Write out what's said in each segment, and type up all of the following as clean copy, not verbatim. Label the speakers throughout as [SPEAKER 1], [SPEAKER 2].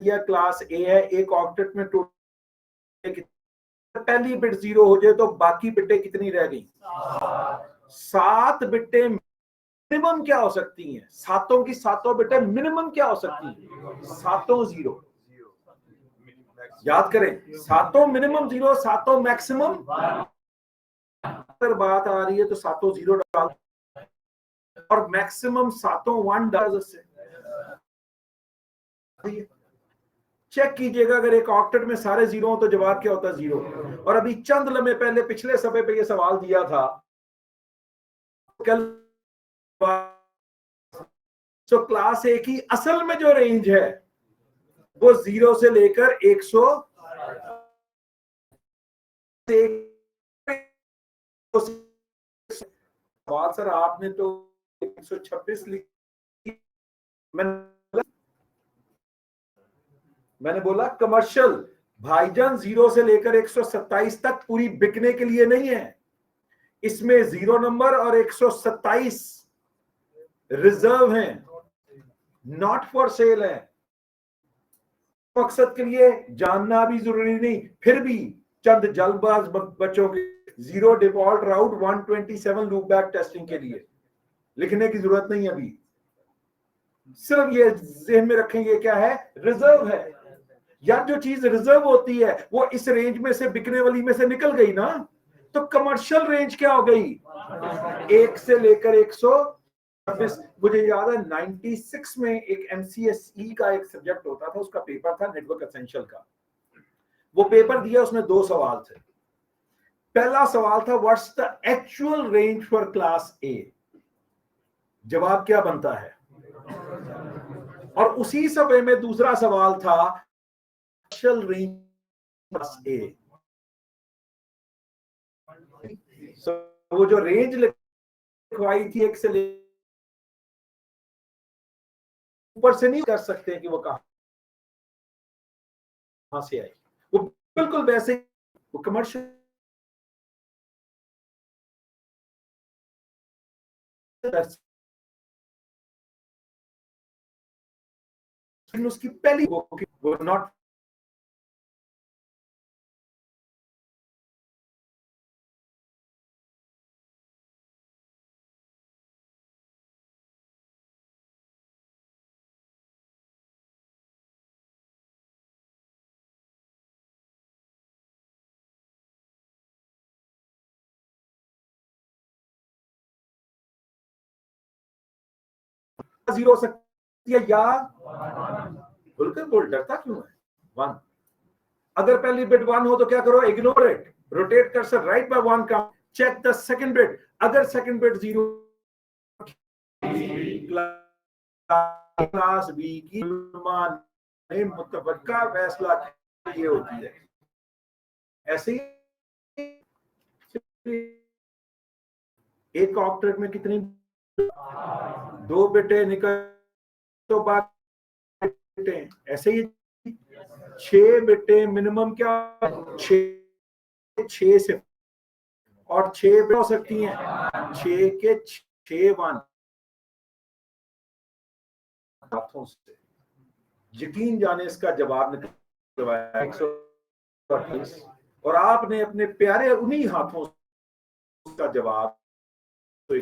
[SPEAKER 1] या क्लास ए है, एक ऑक्टेट में टोटल पहली बिट 0 हो जाए तो बाकी बिटें कितनी रह गई? 7 बिटें मिनिमम क्या हो सकती हैं? सातों की सातों बिटें मिनिमम क्या हो सकती हैं? सातों 0। याद करें, सातों मिनिमम 0, सातों मैक्सिमम। अगर बात आ रही है तो सातों 0 डाल और मैक्सिमम सातों 1 डाल से चेक कीजिएगा। अगर एक ऑक्टेट में सारे 0 हो तो जवाब क्या होता है? 0। और अभी चंद लम्हे पहले पिछले सफे पे ये सवाल दिया था, कल तो क्लास ए की असल में जो रेंज है वो 0 से लेकर 100 सवाल सर आपने तो 126 लिखी। मैंने बोला कमर्शियल भाईजान 0 से लेकर 127 तक पूरी बिकने के लिए नहीं है, इसमें 0 नंबर और 127 रिजर्व हैं, नॉट फॉर सेल है। मकसद के लिए जानना भी जरूरी नहीं, फिर भी चंद जल्दबाज बच्चों के 0 डिफॉल्ट राउट 127 लूप बैक टेस्टिंग के लिए लिखने की जरूरत नहीं अभी, सिर्फ ये जहन में रखेंगे क्या है? रिजर्व है। या जो चीज रिजर्व होती है वो इस रेंज में से बिकने वाली में से निकल गई ना, तो कमर्शियल रेंज क्या हो गई? 1 से लेकर 126। मुझे याद है 96 में एक MCSE का एक सब्जेक्ट होता था, उसका पेपर था नेटवर्क एसेंशियल का। वो पेपर दिया, उसमें 2 सवाल थे। पहला सवाल था what's the actual range for class ए। जवाब क्या बनता है? और उसी समय में दूसरा सवाल था एक्चुअल रेंज क्लास ए। वो जो रेंज लिखवाई थी 1 से ऊपर से नहीं कर सकते कि वो कहां से आई, वो बिल्कुल वैसे वो कमर्शियल उसकी पहली वो नॉट जीरो हो सकती है या बिल्कुल बोल, डरता क्यों है? 1। अगर पहली बिट 1 हो तो क्या करो? Ignore it, rotate cursor right by 1 count, check the second bit. अगर सेकंड बिट 0, क्लास बी की मुतवक्का फैसला ये होती है। ऐसे ही एक ऑक्टेट में कितनी 2 बिटें निकल तो बिटें ऐसे ही 6 बिटें मिनिमम क्या? 6 से और 6 हो सकती हैं 6 के 6 1 हाथों से। यकीन जाने इसका जवाब निकलवाया 128 और आपने अपने प्यारे उन्हीं हाथों का जवाब तो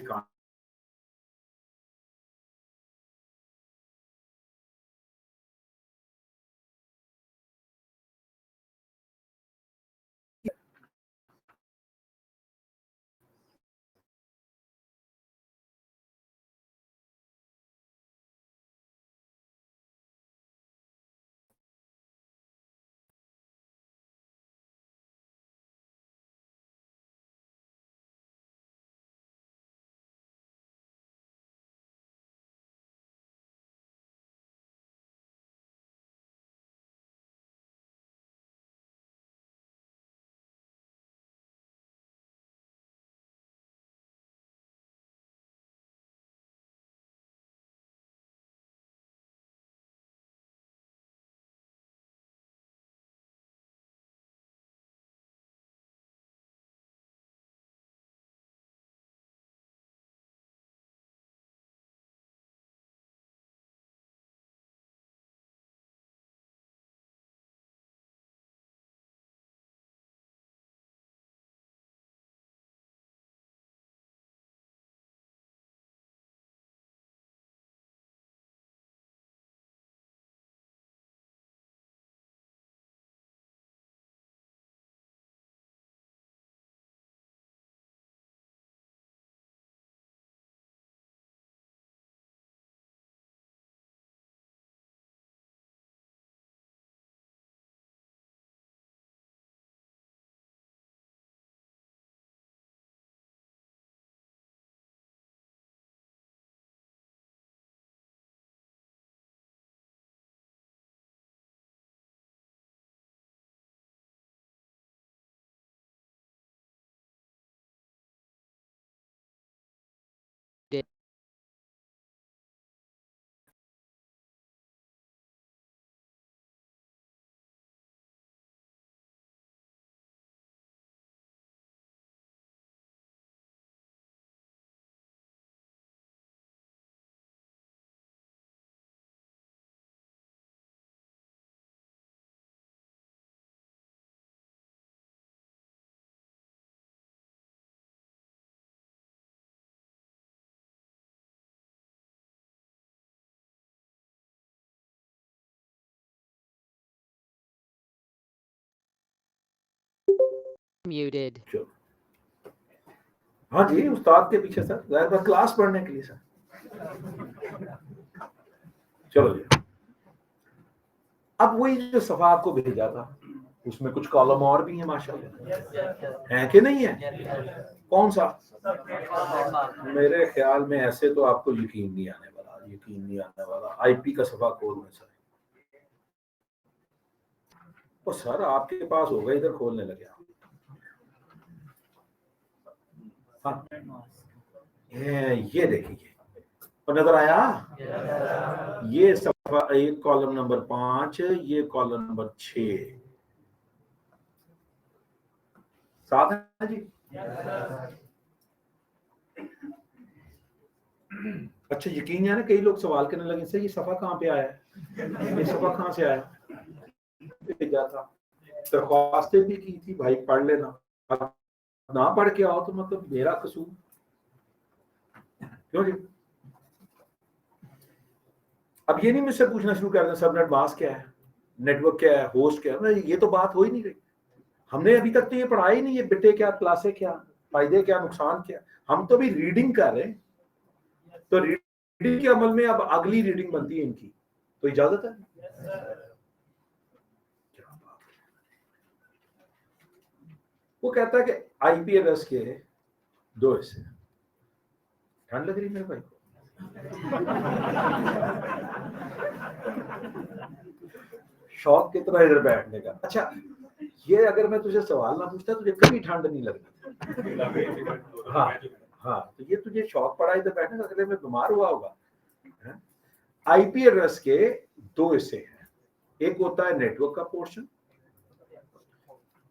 [SPEAKER 2] Muted.
[SPEAKER 1] हाँ जी, उस्ताद के पीछे सर, जाहिर बात क्लास पढ़ने के लिए सर। चलो जी, अब वही जो सफा आपको भेजा था उसमें कुछ कॉलम और भी हैं माशाल्लाह, हैं कि नहीं है? कौन सा? मेरे ख्याल में ऐसे तो आपको यकीन नहीं आने वाला, आईपी का सफा खोलने सर। तो सर आपके पास होगा, इधर खोलने लगे आप। हाँ, ये देखिए, और नजर आया? ये सफा एक कॉलम नंबर 5, ये कॉलम नंबर 6, साथ है जी। अच्छा, यकीन है ना, कई लोग सवाल करने लगे सर ये सफा कहाँ पे आया है, ये सफा कहाँ से आया? भेजा था, दरख्वास्तें भी की थी, भाई पढ़ लेना, ना पढ़ के आओ तो मतलब मेरा कसूर क्यों जी? अब ये नहीं मुझसे पूछना शुरू कर दें सबनेट मास्क क्या है, नेटवर्क क्या है, होस्ट क्या है, ये तो बात हो ही नहीं रही। हमने अभी तक तो ये पढ़ा ही नहीं है, बिटे क्या, क्लासे क्या, फायदे क्या, नुकसान क्या। हम तो भी रीडिंग कर रहे हैं। तो रीडिंग के अमल में अब अगली रीडिंग बनती है इनकी, तो इजाजत है? वो कहता है कि आईपी एड्रेस के 2 हिस्से। ठंड लग रही मेरे भाई को? शौक कितना इधर बैठने का। अच्छा, ये अगर मैं तुझे सवाल ना पूछता तुझे कभी ठंड नहीं लगती। हाँ हाँ, तो ये तुझे शौक पड़ा इधर बैठने का, अगले में बीमार हुआ होगा। आईपी एड्रेस के 2 हिस्से हैं, एक होता है नेटवर्क का पोर्शन।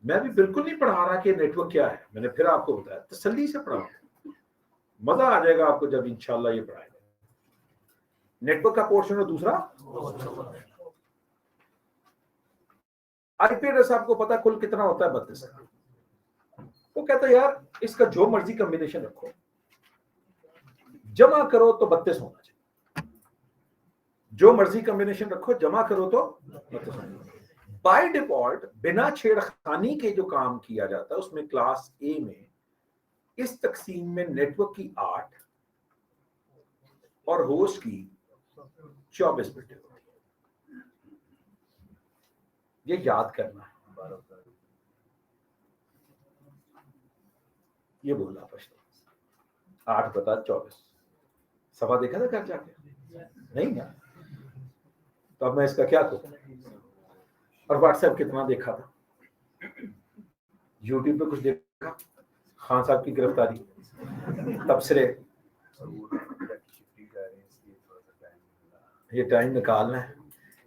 [SPEAKER 1] मैं भी बिल्कुल नहीं पढ़ा रहा कि नेटवर्क क्या है, मैंने फिर आपको बताया, तसल्ली से पढ़ा, मजा आ जाएगा आपको जब इंशाल्लाह ये पढ़ाएंगे। नेटवर्क का पोर्शन और दूसरा आईपी एड्रेस। आपको पता कुल कितना होता है? 32 का। वो कहता है यार इसका जो मर्जी कॉम्बिनेशन रखो, जमा करो तो 32 होना चाहिए। जो मर्जी कॉम्बिनेशन रखो, जमा करो तो 32 होना चाहिए। बाय डिफॉल्ट बिना छेड़खानी के जो काम किया जाता है उसमें क्लास ए में इस तकसीम में नेटवर्क की 8 और होस्ट की 24 बिट होती है। ये याद करना है। ये बोला प्रश्न 8 बता 24 सफा देखा था घर जाके? नहीं ना? तो अब मैं इसका क्या करूं? और व्हाट्सएप कितना देखा था, यूट्यूब पे कुछ देखा, खान साहब की गिरफ्तारी, तबसरे, ये टाइम निकालना है।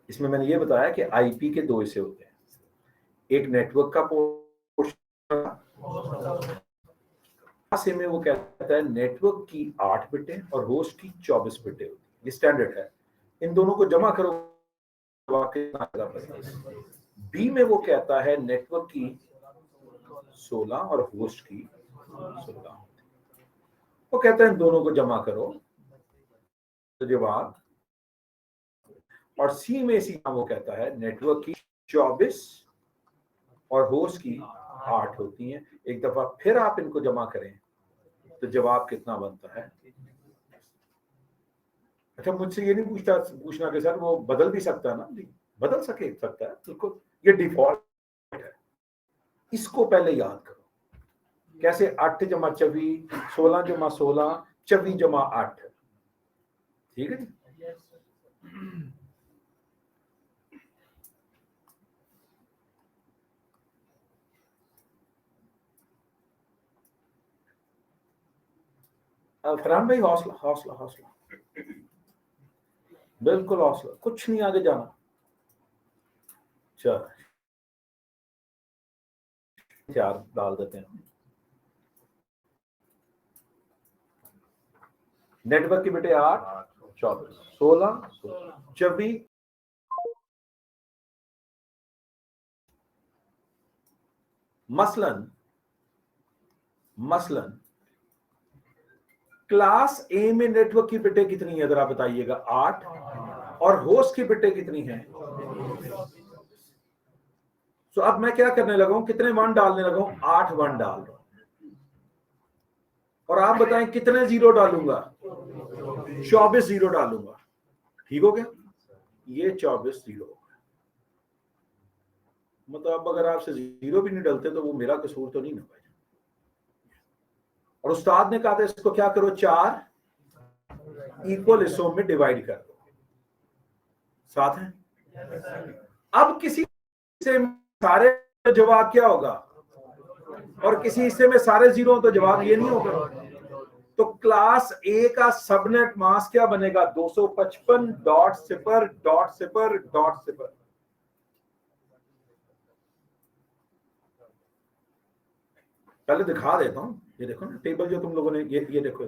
[SPEAKER 1] इसमें मैंने ये बताया कि आईपी के 2 हिस्से होते हैं, एक नेटवर्क का पोर्शन से में वो कहता है नेटवर्क की 8 बिटें और होस्ट की 24 बिटें होती है, ये स्टैंडर्ड है। इन दोनों को जमा करो, बी में वो कहता है नेटवर्क की 16 और होस्ट की 16। वो कहता है इन दोनों को जमा करो तो जवाब, और सी में सीधा वो कहता है नेटवर्क की 24 और होस्ट की 8 होती हैं। एक दफा फिर आप इनको जमा करें तो जवाब कितना बनता है? अच्छा, मुझसे ये नहीं पूछना कि सर वो बदल भी सकता है ना? जी, बदल सकता है बिल्कुल, ये डिफॉल्ट है। इसको पहले याद करो कैसे, 8 जमा 24, 16 जमा 16, 24 जमा 8, ठीक है जी? फरहान भाई हौसला हौसला हौसला, बिल्कुल हौसला, कुछ नहीं आगे जाना। चल 4 डाल देते हैं। नेटवर्क की बेटे 8, 24, 16, 24। मसलन क्लास ए में नेटवर्क की बिटें कितनी है जरा बताइएगा? 8, और होस्ट की बिटें कितनी है? तो अब मैं क्या करने लगा हूं, कितने 1 डालने लगा हूं, 8 1 डाल रहा हूं। और आप बताएं कितने 0 डालूंगा, 24 0 डालूंगा। ठीक हो गया, ये 24 0 हो गया। मतलब अब अगर आपसे 0 भी नहीं डलते तो वो मेरा कसूर तो नहीं ना भाई। और उस्ताद ने कहा था इसको क्या करो, 4 इक्वल हिस्सों में डिवाइड कर दो। साथ है। अब किसी से सारे जवाब क्या होगा, और किसी हिस्से में सारे 0 तो जवाब ये नहीं होगा। तो क्लास ए का सबनेट मास क्या बनेगा, 255.0.0.0। पहले दिखा देता हूं, ये देखो ना टेबल जो तुम लोगों ने, ये देखो,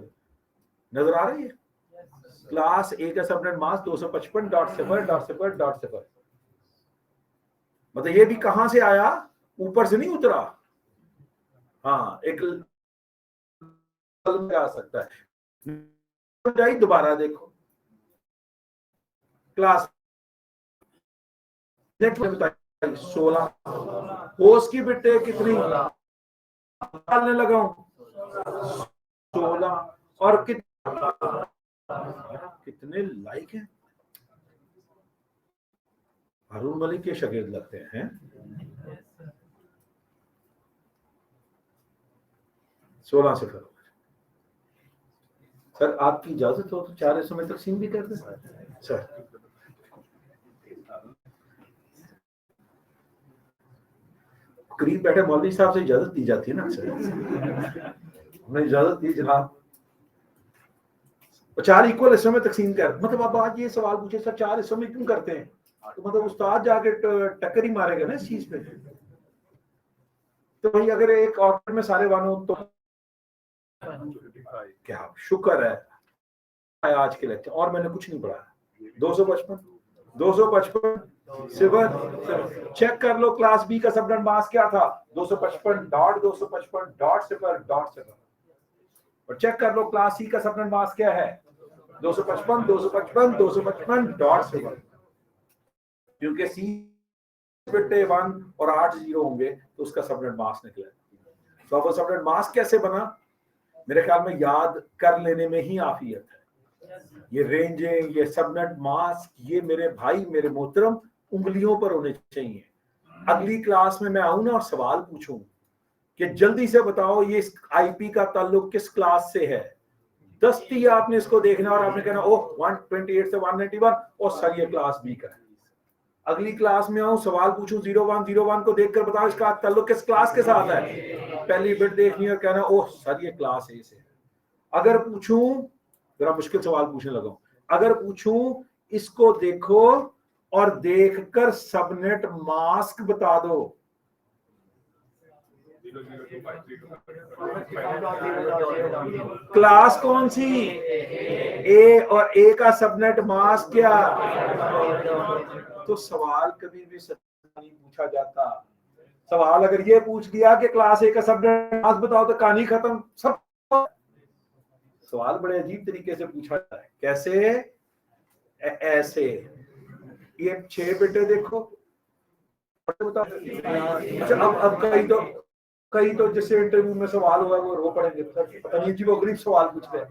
[SPEAKER 1] नजर आ रही है। क्लास ए का सबनेट मास 255.0.0.0। मतलब ये भी कहां से आया, ऊपर से नहीं उतरा। हाँ, एक आ सकता है। दोबारा देखो क्लास 16 होस की बिटे कितनी डालने लगा हूं, 16। और कितने लाइक है, हारून मलिक के शागिर्द लगते हैं। 16 से करो सर, आपकी इजाजत हो तो 4 हिस्सों में तकसीम भी कर दें सर। करीब बैठे मौलवी साहब से इजाजत दी जाती है ना सर, हमें इजाजत दी जनाब। 4 इक्वल हिस्सों में तकसीम कर, मतलब अब आज ये सवाल पूछे सर 4 हिस्सों में क्यों करते हैं, तो मतलब उस्ताद जाके टक्कर ही मारेगा ना इस चीज पे। तो भाई अगर एक ऑर्डर में सारे 1 हो तो क्या शुक्र है आज के लेक्चर, और मैंने कुछ नहीं पढ़ा। 255 सिफर। चेक कर लो क्लास बी का सबनेट मास क्या था, 255.255.0.0.0। और चेक कर लो क्लास सी का सबनेट मास क्या है, 255.255.255.0। क्योंकि सी बिटे 1 और 8 0 होंगे तो उसका सबनेट मास निकलेगा। तो अब सबनेट मास कैसे बना, मेरे ख्याल में याद कर लेने में ही आफियत है। ये रेंजें, ये सबनेट मास्क, ये मेरे भाई मेरे मोहतरम उंगलियों पर होने चाहिए। अगली क्लास में मैं आऊं ना और सवाल पूछूं कि जल्दी से बताओ ये आईपी का ताल्लुक किस क्लास से है, दस्ती आपने इसको देखना और आपने कहना ओह 128 से 191, और सर ये क्लास बी का है। अगली क्लास में आऊं सवाल पूछूं 0101 को देखकर बताओ इसका ताल्लुक किस क्लास के साथ है, पहली बिट देखनी और कहना ओह सर ये क्लास ए से है। अगर पूछूं, जरा मुश्किल सवाल पूछने लगा, अगर पूछूं इसको देखो और देखकर सबनेट मास्क बता दो, क्लास कौन सी, ए, और ए का सबनेट मास्क क्या, तो सवाल कभी भी सच्चा नहीं पूछा जाता। सवाल अगर ये पूछ दिया कि क्लास ए का सबनेट मास्क बताओ तो कहानी खत्म। सब सवाल बड़े अजीब तरीके से पूछा जाता है, कैसे, ऐसे। ये 6 बेटे देखो, अच्छा अब कई तो जैसे इंटरव्यू में सवाल हुआ वो रो पड़ेंगे, पता नहीं जी वो गरीब सवाल पूछते हैं।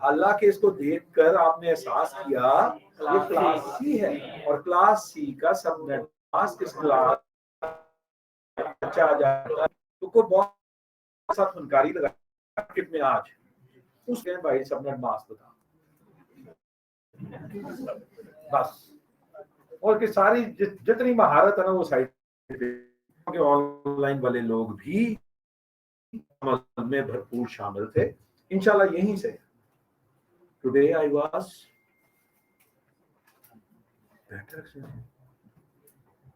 [SPEAKER 1] हालांकि इसको देखकर आपने एहसास किया ये क्लास सी है, और क्लास सी का सबनेट मास्क किस क्लास अच्छा आ जाता है, तो कोई बहुत साथ फनकारी लगा मार्केट में आज उसके भाई सबनेट मास्क बता बस। और कि सारी जितनी महारत है ना वो साइड पे, ऑनलाइन वाले लोग भी अमल में भरपूर शामिल थे इंशाल्लाह। यहीं से टुडे आई वाज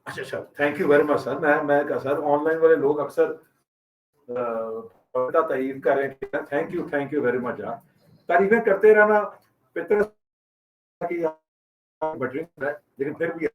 [SPEAKER 1] अच्छा thank you very much sir. मैं सर ऑनलाइन वाले लोग अक्सर तारीफ कर रहे हैं, थैंक यू वेरी मच यार, तारीफें करते रहना फितर की बटरिंग है, लेकिन फिर भी